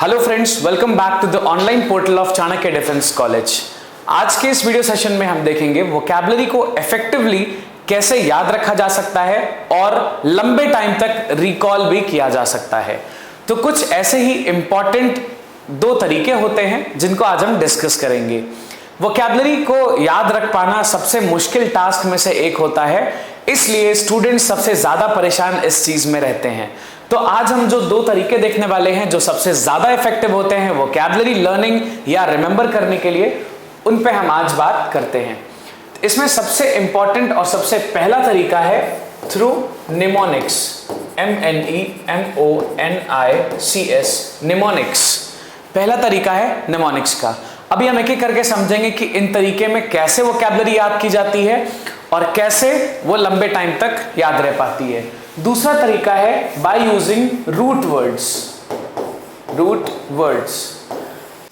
Hello friends, welcome back to the online portal of Chanakya defence college. आज के इस video session में हम देखेंगे वोकैबुलरी को इफेक्टिवली कैसे याद रखा जा सकता है और लंबे टाइम तक रिकॉल भी किया जा सकता है। तो कुछ ऐसे ही इंपॉर्टेंट दो तरीके होते हैं जिनको आज हम डिस्कस करेंगे। वोकैबुलरी को याद रख पाना सबसे मुश्किल टास्क में से एक होता है, इसलिए स्टूडेंट्स सबसे ज्यादा परेशान इस चीज में रहते हैं। तो आज हम जो दो तरीके देखने वाले हैं जो सबसे ज्यादा इफेक्टिव होते हैं वोकैबुलरी लर्निंग या रिमेंबर करने के लिए, उन पे हम आज बात करते हैं। इसमें सबसे इंपॉर्टेंट और सबसे पहला तरीका है थ्रू निमोनिक्स, MNEMONICS, निमोनिक्स। पहला तरीका है निमोनिक्स का। अभी हम एक एक करके समझेंगे कि इन तरीके में कैसे वोकैबुलरी याद की जाती है और कैसे वो लंबे टाइम तक याद रह पाती है। दूसरा तरीका है बाय यूजिंग रूट वर्ड्स।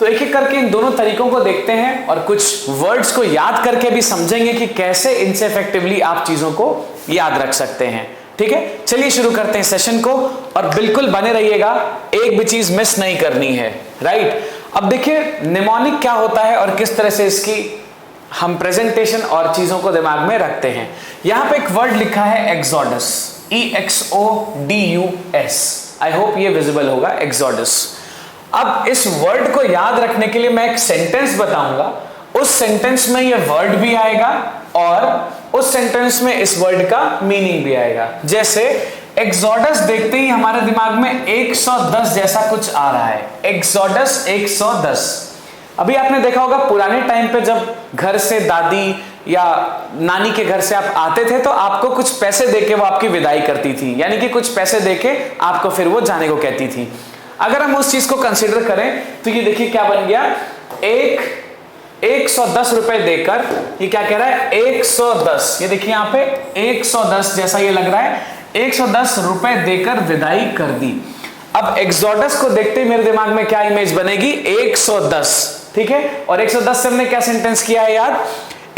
तो एक एक करके इन दोनों तरीकों को देखते हैं और कुछ वर्ड्स को याद करके भी समझेंगे कि कैसे इनसे इफेक्टिवली आप चीजों को याद रख सकते हैं। ठीक है, चलिए शुरू करते हैं सेशन को और बिल्कुल बने रहिएगा, एक भी चीज मिस नहीं करनी है। राइट, अब देखिए निमोनिक क्या होता है और किस तरह से इसकी हम प्रेजेंटेशन और चीजों को दिमाग में रखते हैं। यहां पे एक वर्ड लिखा है एक्सोडस, EXODUS। आई होप ये विजिबल होगा, एक्सोडस। अब इस वर्ड को याद रखने के लिए मैं एक सेंटेंस बताऊंगा, उस सेंटेंस में ये वर्ड भी आएगा और उस सेंटेंस में इस वर्ड का मीनिंग भी आएगा। जैसे एक्सोडस देखते ही हमारे दिमाग में 110 जैसा कुछ आ रहा है। एक्सोडस 110। अभी आपने देखा होगा पुराने टाइम पे जब घर से दादी या नानी के घर से आप आते थे तो आपको कुछ पैसे देके वो आपकी विदाई करती थी, यानी कि कुछ पैसे देके आपको फिर वो जाने को कहती थी। अगर हम उस चीज को कंसीडर करें तो ये देखिए क्या बन गया, 110 रुपए देकर, ये क्या कह रहा है 110, ये देखिए यहाँ पे 110 जैसा ये लग रहा है, 110 रुपए देकर विदाई कर दी। अब एक्सोडस को देखते ही मेरे दिमाग में क्या इमेज बनेगी, 110। ठीक है, और 110 से हमने क्या सेंटेंस किया है याद,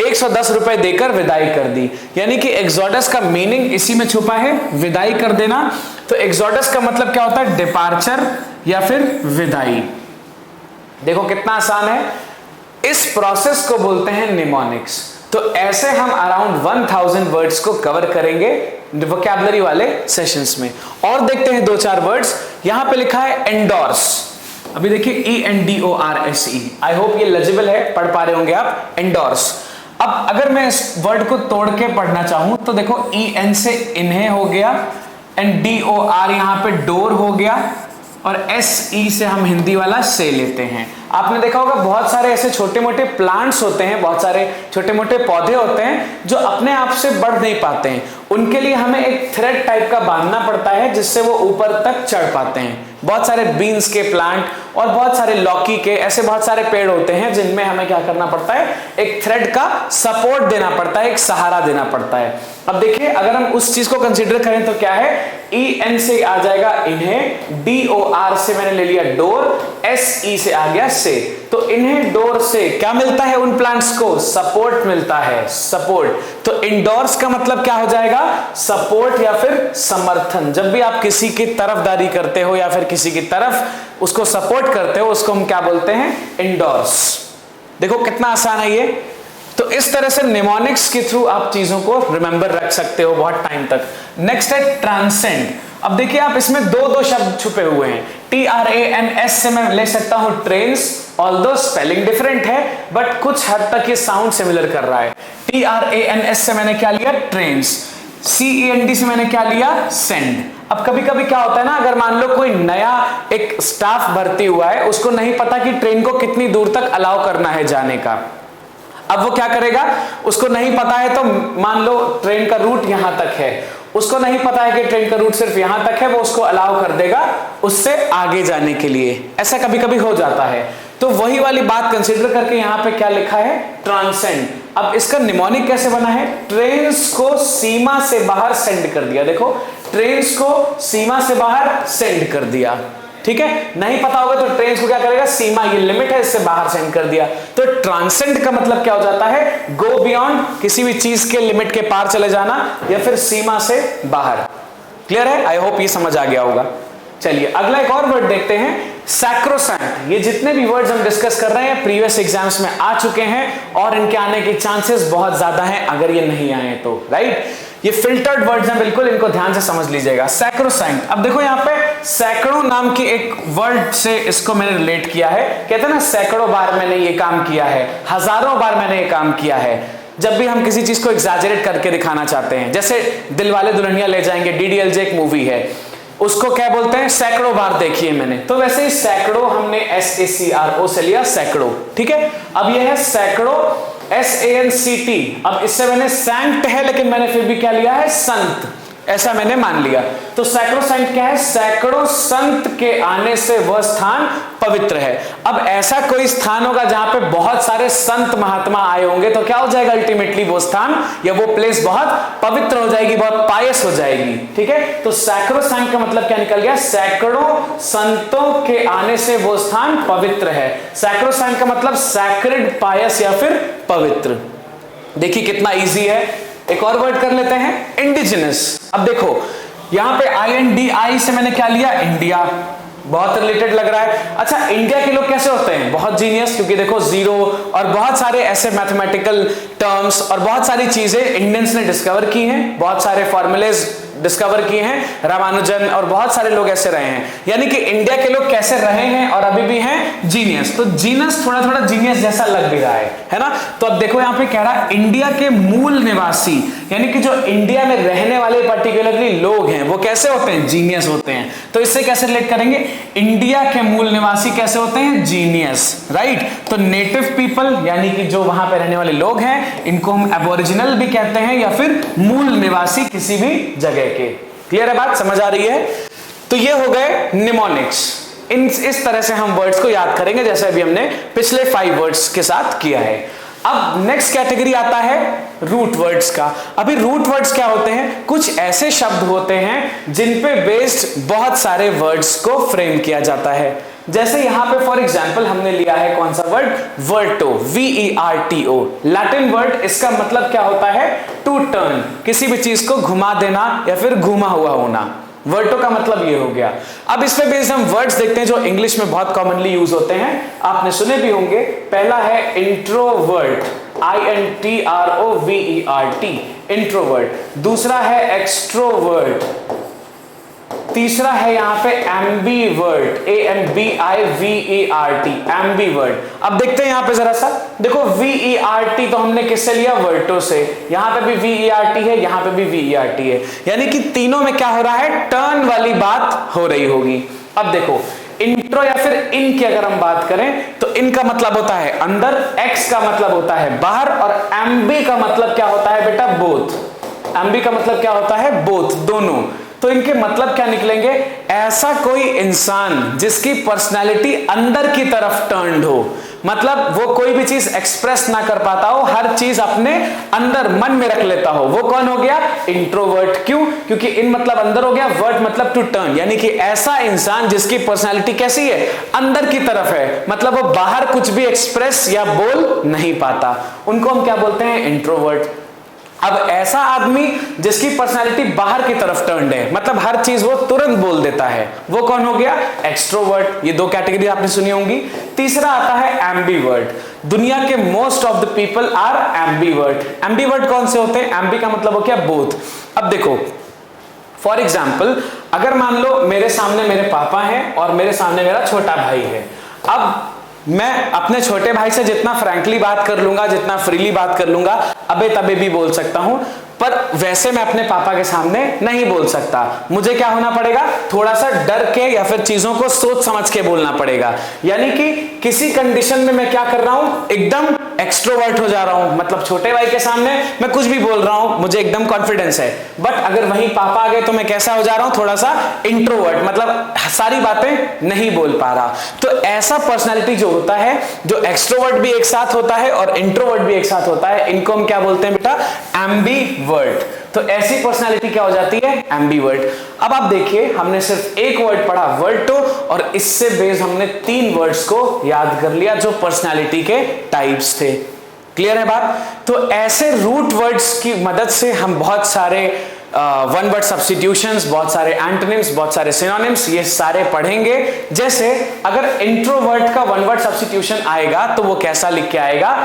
110 रुपए देकर विदाई कर दी, यानी कि एक्सोडस का मीनिंग इसी में छुपा है, विदाई कर देना। तो एक्सोडस का मतलब क्या होता है, डिपार्चर या फिर विदाई। देखो कितना आसान है, इस प्रोसेस को बोलते हैं निमोनिक्स। तो ऐसे हम अराउंड 1000 वर्ड्स को कवर करेंगे वोकैबुलरी वाले सेशंस में। और देखते हैं दो चार वर्ड्स। यहां पे लिखा है एंडोर्स, अभी देखिए ENDORSE। आई होप ये लेजिबल है, पढ़ पा रहे होंगे आप, एंडोर्स। अब अगर मैं इस वर्ड को तोड़ के पढ़ना चाहूं तो देखो EN से इन्हें हो गया, एंड DOR यहां पे डोर हो गया, और SE से हम हिंदी वाला से लेते हैं। आपने देखा होगा बहुत सारे ऐसे छोटे मोटे प्लांट्स होते हैं, बहुत सारे छोटे मोटे पौधे होते हैं जो अपने आप से बढ़ नहीं पाते हैं, उनके लिए हमें एक थ्रेड टाइप का बांधना पड़ता है जिससे वो ऊपर तक चढ़ पाते हैं। बहुत सारे बीन्स के प्लांट और बहुत सारे लौकी के, ऐसे बहुत सारे पेड़ होते हैं जिनमें हमें क्या करना पड़ता है, एक थ्रेड का सपोर्ट देना पड़ता है, एक सहारा देना पड़ता है। अब देखिए अगर हम उस चीज को कंसीडर करें तो क्या है, EN से आ जाएगा इन्हें, DOR से मैंने ले लिया डोर, SE से आ गया से। तो इन्हें डोर से क्या मिलता है, उन प्लांट्स को सपोर्ट मिलता है, सपोर्ट। तो इंडोर्स का मतलब क्या हो जाएगा, सपोर्ट या फिर समर्थन। जब भी आप किसी की तरफदारी करते हो या फिर किसी की तरफ उसको सपोर्ट करते हो, उसको हम क्या बोलते हैं, इंडोर्स। देखो कितना आसान है ये। तो इस तरह से निमोनिक्स के थ्रू आप चीजों को रिमेंबर रख सकते हो बहुत टाइम तक। नेक्स्ट है ट्रांसेंड। अब देखिए आप इसमें दो शब्द छुपे हुए हैं। TRANS से मैं ले सकता हूं ट्रेन्स, ऑल्दो स्पेलिंग डिफरेंट है बट कुछ हद तक ये साउंड सिमिलर कर रहा है। TRANS से मैंने क्या लिया, ट्रेन्स। CEND से मैंने क्या लिया, सेंड। अब कभी कभी क्या होता है ना, अगर मान लो कोई नया एक स्टाफ भर्ती हुआ है, उसको नहीं पता कि ट्रेन को कितनी दूर तक अलाउ करना है जाने का। अब वो क्या करेगा, उसको नहीं पता है तो मान लो ट्रेन का रूट यहां तक है, उसको नहीं पता है कि ट्रेन का रूट सिर्फ यहां तक है, वो उसको अलाउ कर देगा उससे आगे जाने के लिए। ऐसा कभी कभी हो जाता है। तो वही वाली बात कंसीडर करके यहां पे क्या लिखा है, ट्रांसेंड। अब इसका निमोनिक कैसे बना है, ट्रेन्स को सीमा से बाहर सेंड कर दिया। देखो ट्रेन्स को सीमा से बाहर सेंड कर दिया। ठीक है, नहीं पता होगा तो ट्रेन को क्या करेगा, सीमा, ये लिमिट है, इससे बाहर सेंड कर दिया। तो ट्रांसेंड का मतलब क्या हो जाता है, गो बियॉन्ड, किसी भी चीज के लिमिट के पार चले जाना या फिर सीमा से बाहर। क्लियर है, आई होप ये समझ आ गया होगा। चलिए अगला एक और वर्ड देखते हैं, सैक्रोसैंक्ट, ये जितने भी वर्ड्स हम डिस्कस कर रहे हैं प्रीवियस एग्जाम्स में आ चुके हैं और इनके आने के चांसेस बहुत ज्यादा हैं अगर ये नहीं आए तो, राइट। ये फिल्टर्ड वर्ड्स हैं बिल्कुल, इनको ध्यान से समझ लीजिएगा। सैक्रोसैंक्ट, अब देखो यहाँ पे सैकड़ों नाम की एक वर्ड से इसको मैंने रिलेट किया है। कहते हैं ना सैकड़ों बार मैंने ये काम किया है, हजारों बार मैंने ये काम किया है। जब भी हम किसी चीज को एग्जैजरेट करके दिखाना चाहते हैं, जैसे दिलवाले दुल्हनिया ले जाएंगे, DDLJ एक मूवी है, उसको क्या बोलते हैं, सैकड़ों बार देखी है मैंने। तो वैसे ही सैकड़ों हमने SACRO से लिया, सैकड़ों, ठीक है। अब यह है सैकड़ों, SANCT। अब इससे मैंने सैंक्ट है लेकिन मैंने फिर भी क्या लिया है, संत, ऐसा मैंने मान लिया। तो सैक्रोसैंक्ट क्या है, सैकड़ों संत के आने से वह स्थान पवित्र है। अब ऐसा कोई स्थान होगा जहां पे बहुत सारे संत महात्मा आए होंगे तो क्या हो जाएगा, अल्टीमेटली वो स्थान या वो प्लेस बहुत पवित्र हो जाएगी, बहुत पायस हो जाएगी, ठीक है। तो सैक्रोसैंक्ट का मतलब क्या निकल गया, सैकड़ों संतों के आने से वो स्थान पवित्र है। सैक्रोसैंक्ट का मतलब सैक्रेड, पायस या फिर पवित्र। देखिए कितना इजी है। एक और वर्ड कर लेते हैं, इंडिजिनस। अब देखो यहां पे INDI से मैंने क्या लिया, इंडिया, बहुत रिलेटेड लग रहा है। अच्छा, इंडिया के लोग कैसे होते हैं, बहुत जीनियस, क्योंकि देखो जीरो और बहुत सारे ऐसे मैथमेटिकल टर्म्स और बहुत सारी चीजें इंडियंस ने डिस्कवर की हैं, बहुत सारे फॉर्मूलेज डिस्कवर किए हैं, रामानुजन और बहुत सारे लोग ऐसे रहे हैं। यानी कि इंडिया के लोग कैसे रहे हैं और अभी भी हैं, जीनियस। तो जीनस थोड़ा थोड़ा जीनियस जैसा लग भी रहा है ना। तो अब देखो यहां पे कह रहा है इंडिया के मूल निवासी, यानी कि जो इंडिया में रहने वाले पर्टिकुलरली लोग हैं वो कैसे होते हैं, जीनियस होते हैं। तो इससे कैसे रिलेट करेंगे, इंडिया के मूल निवासी कैसे होते हैं, जीनियस, राइट। तो नेटिव पीपल यानी कि जो वहां पे रहने वाले लोग हैं, इनको हम एबोरिजिनल भी कहते हैं या फिर मूल निवासी किसी भी जगह के। क्लियर है बात, समझ आ रही है। तो ये हो गए निमोनिक्स। इस तरह से हम वर्ड्स को याद करेंगे जैसे अभी हमने पिछले 5 वर्ड्स के साथ किया है। अब नेक्स्ट कैटेगरी आता है रूट वर्ड्स का। अभी रूट वर्ड्स क्या होते हैं, कुछ ऐसे शब्द होते हैं जिन पे बेस्ड बहुत सारे वर्ड्स को फ्रेम किया जाता है। जैसे यहां पे फॉर एग्जांपल हमने लिया है कौन सा word, verto, VERTO, Latin word. इसका मतलब क्या होता है, टू टर्न, किसी भी चीज को घुमा देना या फिर घुमा हुआ होना। वर्टो का मतलब ये हो गया। अब इस पे बेस्ड हम वर्ड्स देखते हैं जो इंग्लिश में बहुत कॉमनली यूज होते हैं, आपने सुने भी होंगे। पहला है इंट्रोवर्ट, INTROVERT, इंट्रोवर्ट। दूसरा है एक्सट्रोवर्ट। तीसरा है यहां पे एम्बीवर्ट, AMBIVERT, एम्बीवर्ट। अब देखते हैं यहां पे जरा सा, देखो VERT तो हमने किससे लिया, वर्टो से। यहां पे भी VERT है, यहां पे भी VERT है, यानी कि तीनों में क्या हो रहा है, टर्न वाली बात हो रही होगी। अब देखो इंट्रो या फिर इन की अगर हम बात करें तो इन का मतलब होता है अंदर, एक्स का मतलब होता है बाहर, और एम्बी का मतलब क्या होता है बेटा, बोथ। एम्बी का मतलब क्या होता है, बोथ, दोनों। तो इनके मतलब क्या निकलेंगे, ऐसा कोई इंसान जिसकी पर्सनालिटी अंदर की तरफ टर्न्ड हो, मतलब वो कोई भी चीज एक्सप्रेस ना कर पाता हो, हर चीज अपने अंदर मन में रख लेता हो, वो कौन हो गया, इंट्रोवर्ट। क्यों, क्योंकि इन मतलब अंदर हो गया, वर्ट मतलब टू टर्न, यानी कि ऐसा इंसान जिसकी पर्सनालिटी कैसी है, अंदर की तरफ है, मतलब वो बाहर कुछ भी एक्सप्रेस या बोल नहीं पाता, उनको हम क्या बोलते हैं, इंट्रोवर्ट। अब ऐसा आदमी जिसकी पर्सनालिटी बाहर की तरफ टर्न्ड है, मतलब हर चीज वो तुरंत बोल देता है, वो कौन हो गया, एक्सट्रोवर्ट। ये 2 कैटेगरी आपने सुनी होंगी। तीसरा आता है एम्बीवर्ट। दुनिया के most of the people are ambivert. Ambivert कौन से होते हैं, एम्बी का मतलब हो गया बोथ। अब देखो फॉर एग्जाम्पल, अगर मान लो मेरे सामने मेरे पापा हैं और मेरे सामने मेरा छोटा भाई है। अब मैं अपने छोटे भाई से जितना फ्रैंकली बात कर लूंगा, जितना फ्रीली बात कर लूंगा, अबे तबे भी बोल सकता हूं, पर वैसे मैं अपने पापा के सामने नहीं बोल सकता। मुझे क्या होना पड़ेगा, थोड़ा सा डर के या फिर चीजों को सोच समझ के बोलना पड़ेगा। यानी कि किसी कंडीशन में मैं क्या कर रहा हूं, एकदम एक्सट्रोवर्ट हो जा रहा हूं, मतलब छोटे भाई के सामने मैं कुछ भी बोल रहा हूं, मुझे एकदम कॉन्फिडेंस है। बट अगर वहीं पापा आ गए तो मैं कैसा हो जा रहा हूं, थोड़ा सा इंट्रोवर्ट, मतलब सारी बातें नहीं बोल पा रहा। तो ऐसा पर्सनैलिटी जो होता है, जो एक्सट्रोवर्ट भी एक साथ होता है और इंट्रोवर्ट भी एक साथ होता है, इनको हम क्या बोलते हैं बेटा, एम्बीवर्ट। तो ऐसी पर्सनालिटी क्या हो जाती है, एम्बीवर्ट। अब आप देखिए हमने सिर्फ एक वर्ड पढ़ा वर्टो, और इससे बेस हमने 3 वर्ड्स को याद कर लिया जो पर्सनालिटी के टाइप्स थे। क्लियर है बात। तो ऐसे रूट वर्ड्स की मदद से हम बहुत सारे वन वर्ड सब्स्टिट्यूशंस, बहुत सारे एंटोनिम्स, बहुत सारे सिनोनिम्स, ये सारे पढ़ेंगे। जैसे अगर इंट्रोवर्ट का वन वर्ड सब्स्टिट्यूशन आएगा तो वो कैसा लिख के आएगा,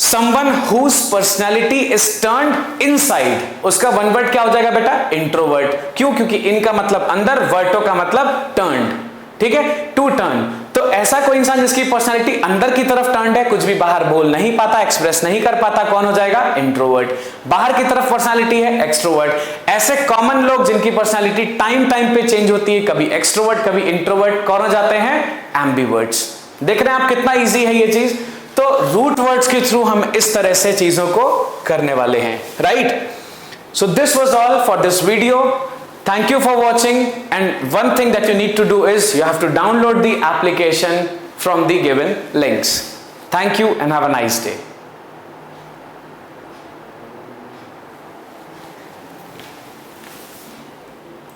someone whose personality is turned inside, उसका वन वर्ड क्या हो जाएगा बेटा, इंट्रोवर्ट। क्यों? क्योंकि इनका मतलब अंदर, वर्टो का मतलब टर्न्ड, ठीक है, टू टर्न। तो ऐसा कोई इंसान जिसकी पर्सनालिटी अंदर की तरफ टर्न्ड है, कुछ भी बाहर बोल नहीं पाता, एक्सप्रेस नहीं कर पाता, कौन हो जाएगा, इंट्रोवर्ट। बाहर की तरफ पर्सनालिटी है, एक्सट्रोवर्ट। ऐसे कॉमन लोग जिनकी पर्सनालिटी टाइम टाइम पे चेंज होती है, कभी एक्सट्रोवर्ट कभी इंट्रोवर्ट, कौन हो जाते हैं, एम्बिवर्ट्स। देख रहे हैं आप कितना इजी है ये चीज। तो रूट वर्ड्स के थ्रू हम इस तरह से चीजों को करने वाले हैं, right. So this was all for this video. Thank you for watching, and one thing that you need to do is you have to download the application from the given links. Thank you and have a nice day.